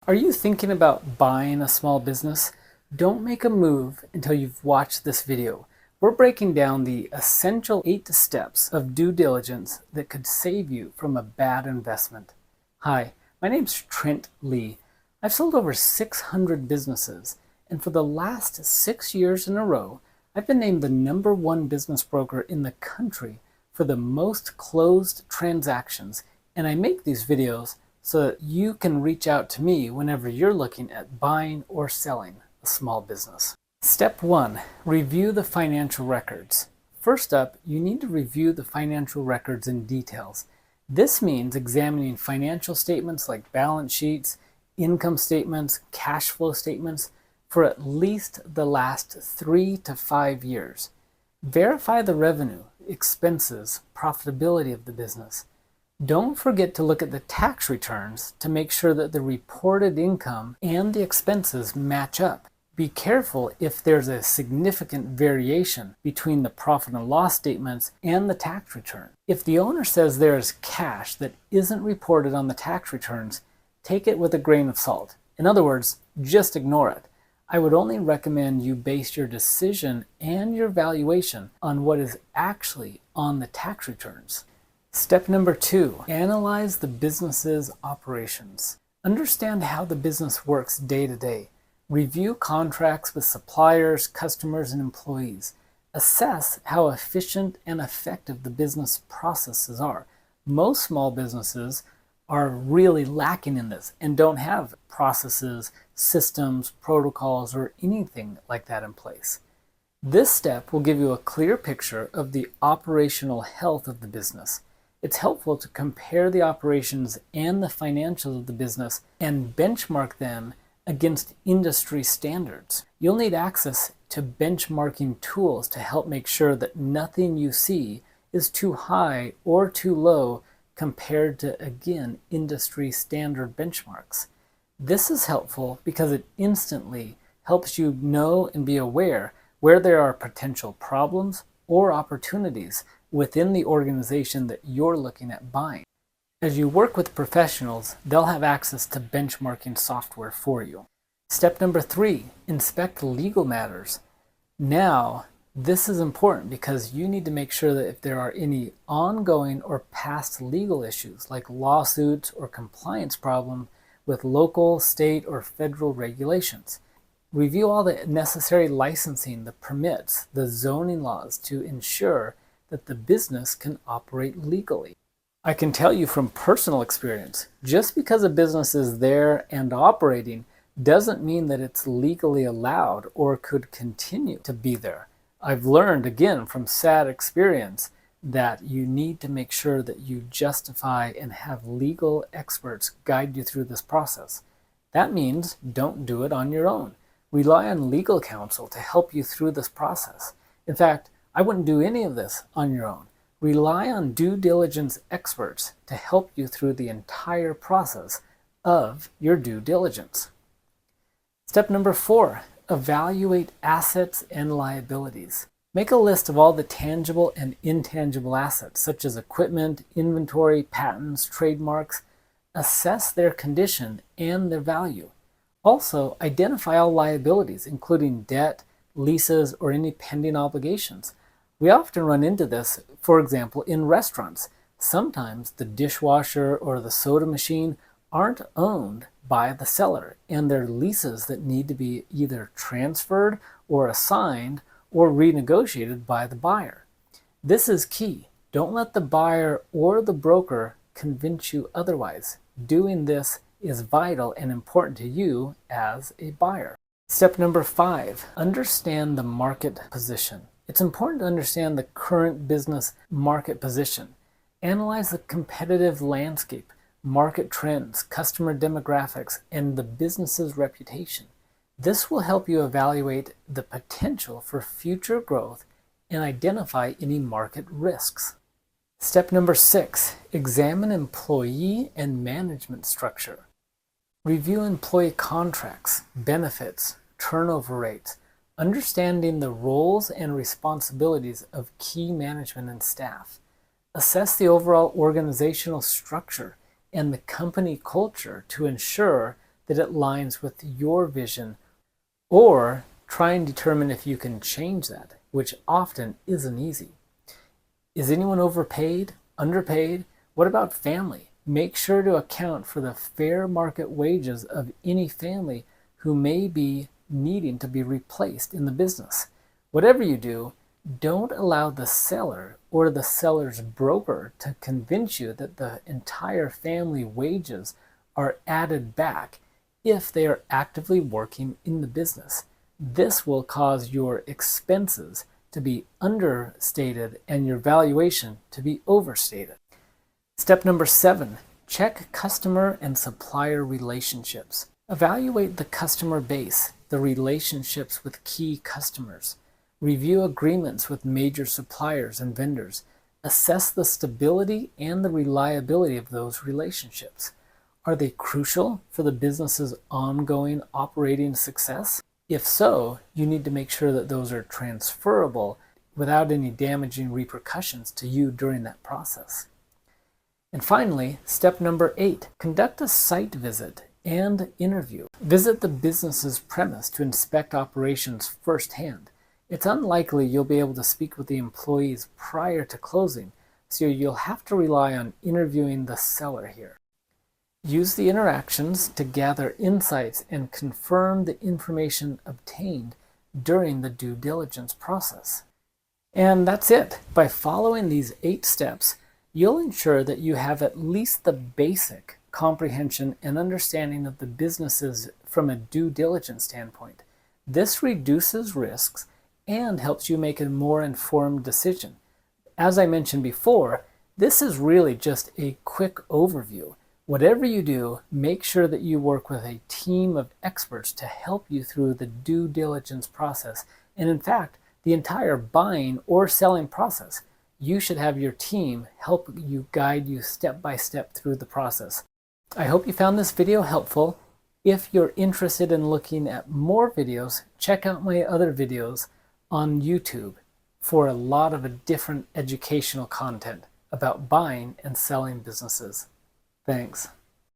Are you thinking about buying a small business? Don't make a move until you've watched this video. We're breaking down the essential 8 steps of due diligence that could save you from a bad investment. Hi, my name's Trent Lee. I've sold over 600 businesses, and for the last 6 years in a row, I've been named the #1 business broker in the country for the most closed transactions, and I make these videos so that you can reach out to me whenever you're looking at buying or selling a small business. Step 1, review the financial records. First up, you need to review the financial records in details. This means examining financial statements like balance sheets, income statements, cash flow statements for at least the last 3 to 5 years. Verify the revenue, expenses, profitability of the business. Don't forget to look at the tax returns to make sure that the reported income and the expenses match up. Be careful if there's a significant variation between the profit and loss statements and the tax return. If the owner says there is cash that isn't reported on the tax returns, take it with a grain of salt. In other words, just ignore it. I would only recommend you base your decision and your valuation on what is actually on the tax returns. Step number 2, analyze the business's operations. Understand how the business works day to day. Review contracts with suppliers, customers, and employees. Assess how efficient and effective the business processes are. Most small businesses are really lacking in this and don't have processes, systems, protocols, or anything like that in place. This step will give you a clear picture of the operational health of the business. It's helpful to compare the operations and the financials of the business and benchmark them against industry standards. You'll need access to benchmarking tools to help make sure that nothing you see is too high or too low compared to, again, industry standard benchmarks. This is helpful because it instantly helps you know and be aware where there are potential problems or opportunities within the organization that you're looking at buying. As you work with professionals, they'll have access to benchmarking software for you. Step number 3, inspect legal matters. Now, this is important because you need to make sure that if there are any ongoing or past legal issues like lawsuits or compliance problems with local, state, or federal regulations. Review all the necessary licensing, the permits, the zoning laws to ensure that the business can operate legally. I can tell you from personal experience, just because a business is there and operating doesn't mean that it's legally allowed or could continue to be there. I've learned, again, from sad experience that you need to make sure that you justify and have legal experts guide you through this process. That means don't do it on your own. Rely on legal counsel to help you through this process. In fact, I wouldn't do any of this on your own. Rely on due diligence experts to help you through the entire process of your due diligence. Step number 4, evaluate assets and liabilities. Make a list of all the tangible and intangible assets, such as equipment, inventory, patents, trademarks. Assess their condition and their value. Also, identify all liabilities, including debt, leases, or any pending obligations. We often run into this, for example, in restaurants. Sometimes the dishwasher or the soda machine aren't owned by the seller, and they're leases that need to be either transferred or assigned or renegotiated by the buyer. This is key. Don't let the buyer or the broker convince you otherwise. Doing this is vital and important to you as a buyer. Step number 5, understand the market position. It's important to understand the current business market position. Analyze the competitive landscape, market trends, customer demographics, and the business's reputation. This will help you evaluate the potential for future growth and identify any market risks. Step number 6, examine employee and management structure. Review employee contracts, benefits, turnover rates, understanding the roles and responsibilities of key management and staff. Assess the overall organizational structure and the company culture to ensure that it aligns with your vision, or try and determine if you can change that, which often isn't easy. Is anyone overpaid, underpaid? What about family? Make sure to account for the fair market wages of any family who may be needing to be replaced in the business. Whatever you do, don't allow the seller or the seller's broker to convince you that the entire family wages are added back if they are actively working in the business. This will cause your expenses to be understated and your valuation to be overstated. Step number 7, check customer and supplier relationships. Evaluate the customer base, the relationships with key customers. Review agreements with major suppliers and vendors. Assess the stability and the reliability of those relationships. Are they crucial for the business's ongoing operating success? If so, you need to make sure that those are transferable without any damaging repercussions to you during that process. And finally, step number 8, conduct a site visit and interview. Visit the business's premise to inspect operations firsthand. It's unlikely you'll be able to speak with the employees prior to closing, so you'll have to rely on interviewing the seller here. Use the interactions to gather insights and confirm the information obtained during the due diligence process. And that's it. By following these 8 steps, you'll ensure that you have at least the basic comprehension and understanding of the businesses from a due diligence standpoint. This reduces risks and helps you make a more informed decision. As I mentioned before, this is really just a quick overview. Whatever you do, make sure that you work with a team of experts to help you through the due diligence process. And in fact, the entire buying or selling process. You should have your team help you guide you step by step through the process. I hope you found this video helpful. If you're interested in looking at more videos, check out my other videos on YouTube for a lot of different educational content about buying and selling businesses. Thanks.